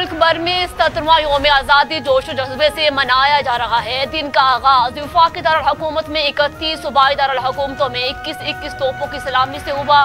मुल्क भर में 77वां यौम आज़ादी जोश और जज्बे से मनाया जा रहा है। दिन का आगाज वफाकी दारुल-हुकूमत में 31 सूबाई दारुल-हुकूमतों में 21 तोपों की सलामी से हुआ।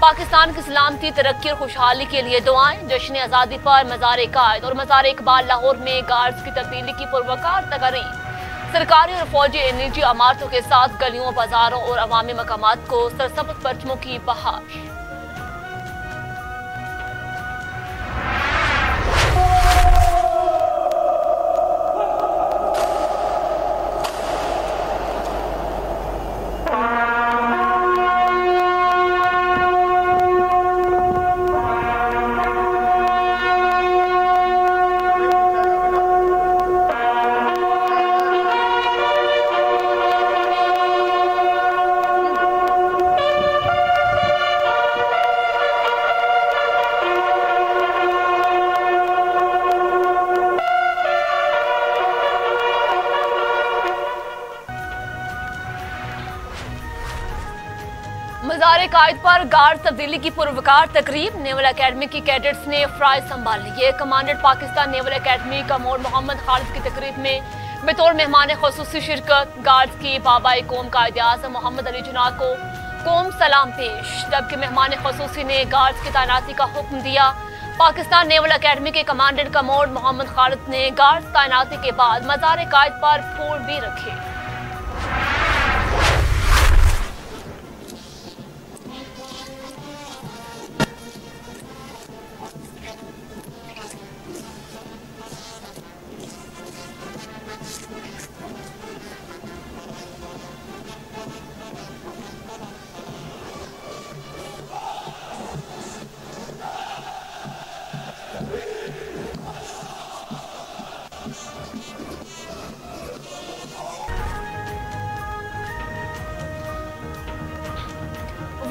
पाकिस्तान की सलामती, तरक्की और खुशहाली के लिए दुआएं। जश्न आज़ादी पर मज़ार कायद और मज़ार इकबाल लाहौर में गार्ड्स की तब्दीली की पुरवकार तकरीब। सरकारी और फौजी निजी इमारतों के साथ गलियों, बाजारों और अवामी मकामात को सरसब्ज़ परचमों की बहार। मज़ार कायद पर गार्ड तब्दीली की पुरवकार तकरीब। नेवल अकेडमी की कैडेट्स ने फ्राइज संभाल लिए। Commandant Pakistan naval academy commodore Mohammad Khalid की तकरीब में बतौर मेहमान खुसूसी शिरकत। गार्ड्स की बाबा कौम कायद आज़म मोहम्मद अली जिन्ना को कौम सलाम पेश, जबकि मेहमान खुसूसी ने गार्ड्स की तैनाती का हुक्म दिया। पाकिस्तान नेवल अकेडमी के कमांडेंट कमोड मोहम्मद खालिद ने गार्ड्स तैनाती के बाद मज़ार कायद पर फूल भी रखे।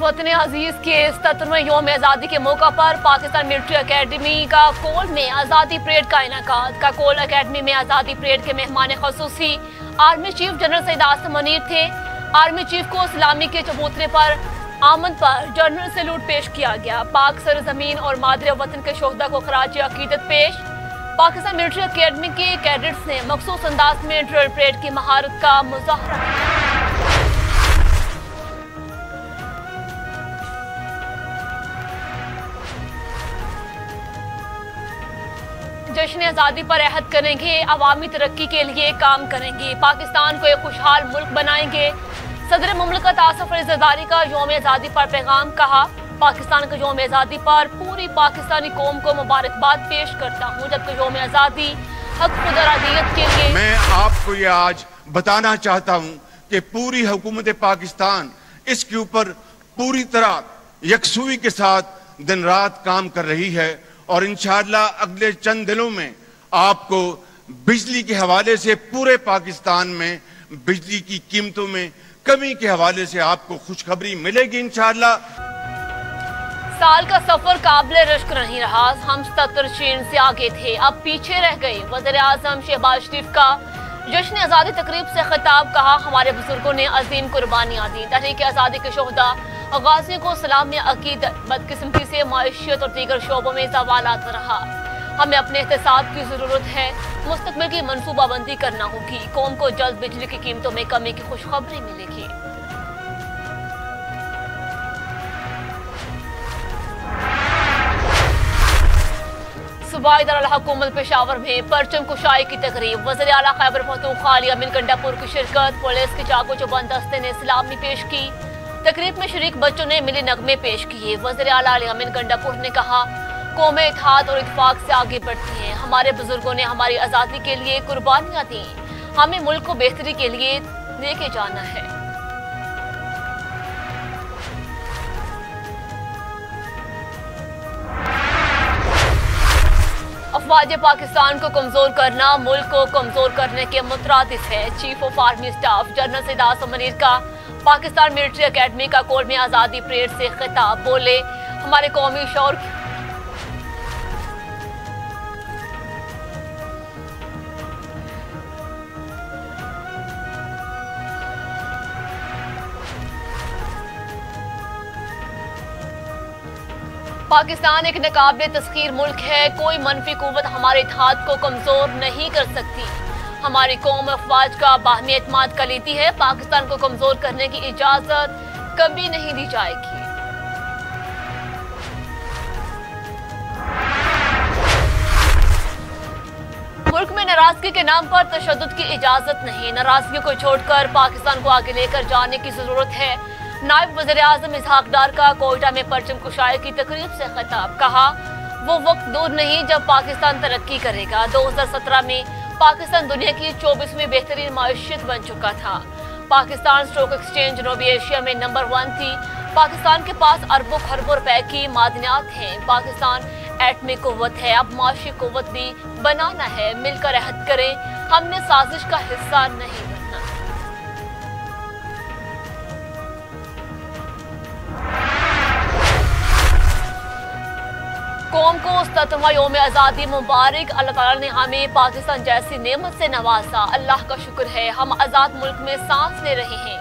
वतन अजीज के 77वें यौम आज़ादी के मौका पर पाकिस्तान मिलिट्री अकेडमी का कोल में आज़ादी परेड का इनेकाद। काकोल अकेडमी में आज़ादी परेड के मेहमान खुसूसी army chief general Syed Asim Munir थे। आर्मी चीफ को सलामी के चबूतरे पर आमद पर जनरल सैल्यूट पेश किया गया। पाक सरजमीन और मादर वतन के शोहदा को खराज अकीदत पेश। पाकिस्तान मिलिट्री अकेडमी के कैडेट्स ने मखसूस अंदाज में ड्रिल परेड की महारत का मुजाहरा किया। जश्न आज़ादी पर अहद करेंगे, अवामी तरक्की के लिए काम करेंगे, पाकिस्तान को एक खुशहाल मुल्क बनाएंगे। सदर मुमलकत आसिफ अली ज़रदारी का यौम आज़ादी पर पैगाम। कहा, पाकिस्तान के यौम आज़ादी पर पूरी पाकिस्तानी कौम को मुबारकबाद पेश करता हूँ, जबकि यौम आज़ादी हक खुद इरादियत के लिए। मैं आपको ये आज बताना चाहता हूँ कि पूरी हुकूमत पाकिस्तान इसके ऊपर पूरी तरह यकसुई के साथ दिन रात काम कर रही है और इंशाअल्लाह अगले चंद दिनों में आपको बिजली के हवाले से पूरे पाकिस्तान में बिजली की कीमतों में कमी के हवाले से आपको खुशखबरी मिलेगी इंशाअल्लाह। साल का सफर काबिल रश्क नहीं रहा। हम 77 चीन से आगे थे, अब पीछे रह गए। वज़ीर आज़म शहबाज शरीफ का जश्न आज़ादी तकरीब से खिताब। कहा, हमारे बुजुर्गों ने अजीम कुर्बानियां दी। तहरीक आज़ादी के शोहदा गाज़ियों को सलाम में अकीदत। बदकिस्मती से माइशियत और दीगर शोबों में सवालात रहा। हमें अपने एहतसाब की जरूरत है। मुस्तकबिल की मनसूबाबंदी करना होगी। कौम को जल्द बिजली की कीमतों में कमी की खुशखबरी मिलेगी। सूबाई दारुल-हुकूमत पेशावर में परचम कुशाई की तकरीब। वज़ीर आला खैबर पख्तूनख्वा अली अमीन गंडापुर की शिरकत। पुलिस के चाको चौबंद दस्ते ने सलामी पेश की। तकरीब में शरीक बच्चों ने मिली नगमे पेश किए। वज़ीर आला अली अमीन गंडापुर ने कहा, कौमें इत्तेहाद और इत्तेफाक से आगे बढ़ती हैं। हमारे बुजुर्गों ने हमारी आज़ादी के लिए कुर्बानियां दी। हमें मुल्क को बेहतरी के लिए लेके जाना है। अफवाज पाकिस्तान को कमजोर करना मुल्क को कमजोर करने के मुतरादिफ है। Chief of army staff general Syed Asim Munir का पाकिस्तान मिलिट्री अकेडमी का कोल में आज़ादी परेड से खिताब। बोले, हमारे कौमी शौर पाकिस्तान एक नाकाबिले तस्खीर मुल्क है। कोई मनफी कुव्वत हमारे इत्तेहाद को कमजोर नहीं कर सकती। हमारी कौम अफवाज का बाहमी एतमाद कलीदी है। पाकिस्तान को कमजोर करने की इजाजत कभी नहीं दी जाएगी। मुल्क में नाराजगी के नाम पर तशद्दुद की इजाजत नहीं। नाराजगी को छोड़कर पाकिस्तान को आगे लेकर जाने की जरूरत है। नायब वज़ीर-ए-आज़म इसहाक डार का कोयटा में परचम कुशाई की तकरीब से खिताब। कहा, वो वक्त दूर नहीं जब पाकिस्तान तरक्की करेगा। 2017 में पाकिस्तान दुनिया की 24वीं बेहतरीन माशियत बन चुका था। पाकिस्तान स्टॉक एक्सचेंज जनूबी एशिया में नंबर 1 थी। पाकिस्तान के पास अरबों खरबों रुपए की मादनियात हैं। पाकिस्तान एटमी कुव्वत है। अब माशी कुव्वत भी बनाना है। मिलकर अहद करें, हमने साजिश का हिस्सा नहीं बनना। कौम को 77वां यौम आज़ादी मुबारक। अल्लाह ताला ने हमें पाकिस्तान जैसी नेमत से नवाजा। अल्लाह का शुक्र है हम आज़ाद मुल्क में सांस ले रहे हैं।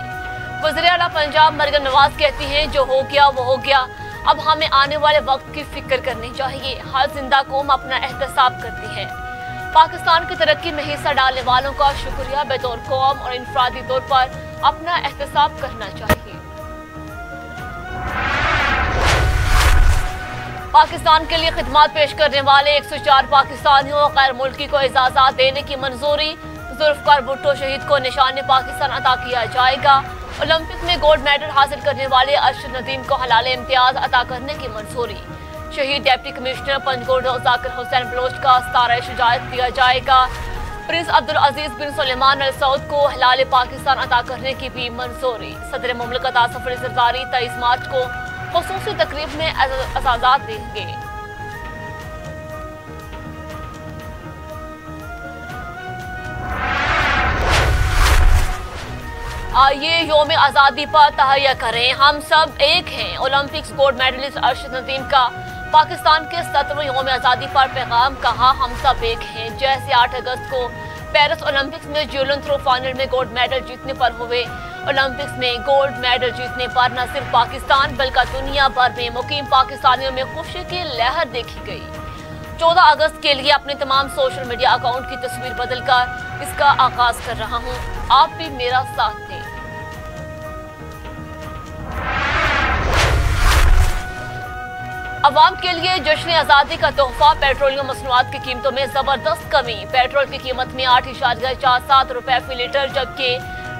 वज़ीर आला पंजाब मरियम नवाज कहती हैं, जो हो गया वो हो गया। अब हमें आने वाले वक्त की फिक्र करनी चाहिए। हर जिंदा कौम अपना एहतसाब करती है। पाकिस्तान की तरक्की में हिस्सा डालने वालों का शुक्रिया बतौर कौम और इनफरादी तौर पर अपना एहतसाब करना चाहिए। पाकिस्तान के लिए खिदमत पेश करने वाले 104 पाकिस्तानियों गैर मुल्की को इजाजत देने की मंजूरी। जुल्फकार भुट्टो शहीद को निशान पाकिस्तान अता किया जाएगा। ओलंपिक में गोल्ड मेडल हासिल करने वाले अरशद नदीम को हलाले इम्तियाज अता करने की मंजूरी। शहीद डिप्टी कमिश्नर पंजगोड़ जाकिर हुसैन बलोच का सितारा शुजाअत दिया जाएगा। Prince Abdul Aziz bin Sulaiman Al Saud को हलाले पाकिस्तान अता करने की भी मंजूरी। सदर मुमलिकत आसिफ अली जरदारी 23 मार्च को खुसूसी तकरीब में एजाज़ात देंगे। आइए यौम आज़ादी पर तहैया करें, हम सब एक हैं। Olympics gold medallist Arshad Nadeem का पाकिस्तान के 77वें यौम आज़ादी पर पैगाम। कहा, हम सब एक हैं। जैसे 8 अगस्त को पेरिस ओलंपिक्स में ज्यूलन थ्रो फाइनल में गोल्ड मेडल जीतने पर हुए, ओलंपिक्स में गोल्ड मेडल जीतने पर न सिर्फ पाकिस्तान बल्कि दुनिया भर में मुकीम पाकिस्तानियों में खुशी की लहर देखी गई। 14 अगस्त के लिए अपने तमाम सोशल मीडिया अकाउंट की तस्वीर बदलकर इसका आगाज कर रहा हूं। आप भी मेरा साथ दें। अवाम के लिए जश्न आज़ादी का तोहफा। पेट्रोलियम मसनूआत की कीमतों में जबरदस्त कमी। पेट्रोल की कीमत में 8.47 रुपए फी लीटर, जबकि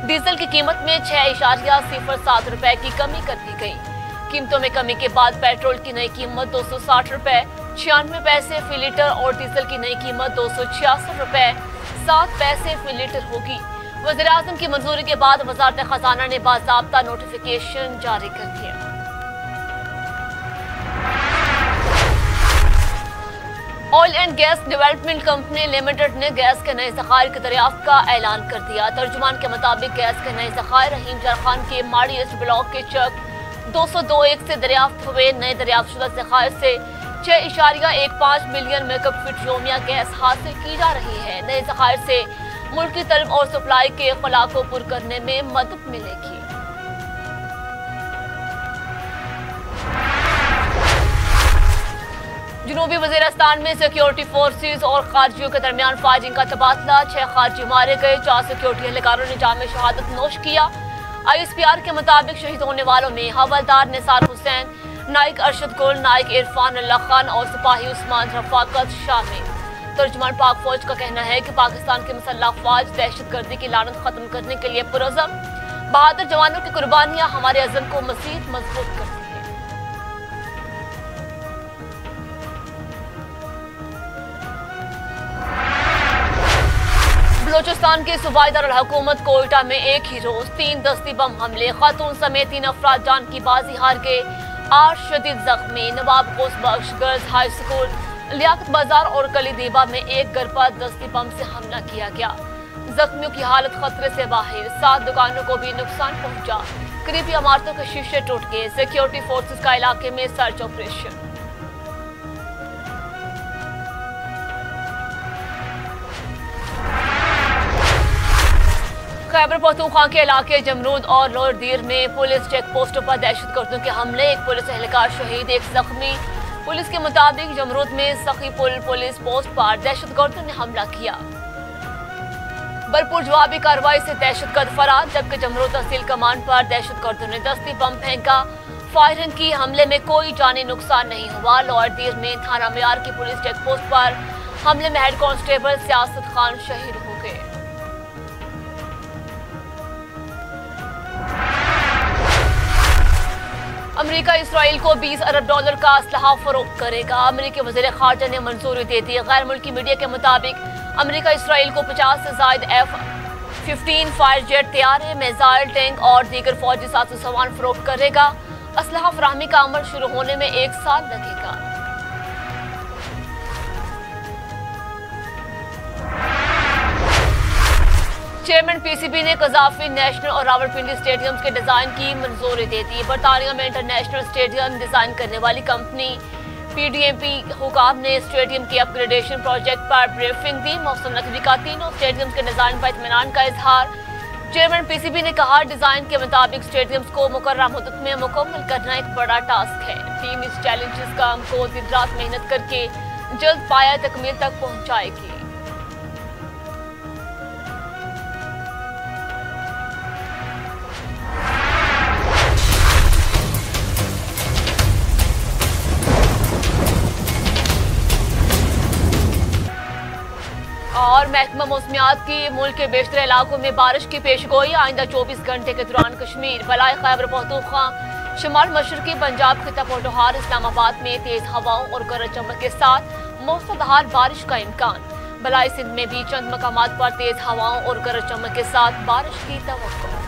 डीजल की कीमत में 6.07 रुपए की कमी कर दी गई। कीमतों में कमी के बाद पेट्रोल की नई कीमत 260 रुपए 96 पैसे फी लीटर और डीजल की नई कीमत 266 रुपए 7 पैसे फी लीटर होगी। वज़ीर-ए-आज़म की मंजूरी के बाद वज़ारत खजाना ने बाज़ाब्ता नोटिफिकेशन जारी कर दिया। Oil and gas development company limited ने गैस के नए ज़खायर की दरियाफ्त का ऐलान कर दिया। तर्जुमान के मुताबिक गैस के नए ज़खायर रहीम जार खान के माड़ी ईस्ट ब्लॉक के चक 202.1 से दरियाफ्त हुए। नए दरियाफ्तशुदा ज़खायर से 6.15 मिलियन मेकअप फीट योमिया गैस हासिल की जा रही है। नए ज़खायर से मुल्क की तलब और सप्लाई के खला को पुर करने में मदद मिलेगी। जनूबी वज़ीरिस्तान में सिक्योरिटी फोर्सेज और खारजियों के दरमियान फायरिंग का तबादला। 6 खारजी मारे गए, 4 सिक्योरिटी एहलकारों ने जाम शहादत नोश किया। ISPR के मुताबिक शहीद होने वालों में हवलदार निसार हुसैन, नाइक अरशद गुल, नाइक इरफान अल्लाह खान और सिपाही उस्मान रफाकत शामिल। तर्जुमान पाक फौज का कहना है कि पाकिस्तान की मुसल्लह अफवाज दहशतगर्दी की लानत खत्म करने के लिए पुरअज़म। बहादुर जवानों की कुर्बानियां हमारे अज़म को मज़ीद मजबूत करती है। बलोचिस्तान के सूबाई दारुल हुकूमत कोयटा में एक ही रोज 3 दस्ती बम हमले, खातून समेत 3 अफराद जान की बाजी हार गए, 8 शदीद जख्मी। नवाब गौस बख्श गर्ल्स हाई स्कूल, लियाकत बाजार और कली दीबा में एक घर पर दस्ती बम से हमला किया गया। जख्मियों की हालत खतरे से बाहर। 7 दुकानों को भी नुकसान पहुंचा। करीबी इमारतों के शीशे टूट गए। सिक्योरिटी फोर्सेज का इलाके में सर्च ऑपरेशन। खैबर पख्तूनख्वा के इलाके जमरूद और लोअर दीर में पुलिस चेक पोस्टों पर दहशतगर्दों के हमले, एक पुलिस एहलकार शहीद, एक जख्मी। पुलिस के मुताबिक जमरूद में सखीपुल पुलिस पोस्ट पर दहशतगर्दों ने हमला किया। भरपूर जवाबी कार्रवाई से दहशतगर्द फरार, जबकि जमरूद तहसील कमान पर दहशतगर्दों ने दस्ती बम फेंका। फायरिंग की, हमले में कोई जानी नुकसान नहीं हुआ। लोअर दीर में थाना मियार की पुलिस चेक पोस्ट पर हमले में हेड कांस्टेबल सियासत खान शहीद हो गए। अमेरिका इसराइल को $20 अरब का असलहा फरोख्त करेगा। अमेरिकी वज़ीर ख़ारजा ने मंजूरी दे दी। गैर मुल्की मीडिया के मुताबिक अमेरिका इसराइल को 50 से ज़ायद F-15 फायर जेट, तैयारे, मिसाइल, टैंक और दीगर फौजी साजो सामान फरोख्त करेगा। असलहा फराहमी का अमल शुरू होने में 1 साल लगेगा। चेयरमैन पीसीबी ने कज़ाफी नेशनल और रावलपिंडी स्टेडियम्स के डिजाइन की मंजूरी दे दी। बरतानिया में इंटरनेशनल स्टेडियम डिजाइन करने वाली कंपनी पीडीएमपी हुकाम ने स्टेडियम के अपग्रेडेशन प्रोजेक्ट पर ब्रीफिंग दी। मौसम नकवी का तीनों स्टेडियम के डिजाइन पर इत्मीनान का इजहार। चेयरमैन पीसीबी ने कहा, डिजाइन के मुताबिक स्टेडियम्स को मुकर्रर मुद्दत में मुकम्मल करना एक बड़ा टास्क है। टीम इस चैलेंजेस काम को दिन रात मेहनत करके जल्द पाया तकमील तक पहुंचाएगी। और महकमा मौसमियात की मुल्क के बेशतर इलाकों में बारिश की पेशगोई। आइंदा 24 घंटे के दौरान कश्मीर, बलाई खैबर पख्तूनख्वा, शुमाल मशरकी पंजाब, खिता पोटोहार, इस्लामाबाद में तेज हवाओं और गरज चमक के साथ मूसलाधार बारिश का इम्कान। बलाई सिंध में भी चंद मकामात पर तेज हवाओं और गरज चमक के साथ बारिश की तवक्को।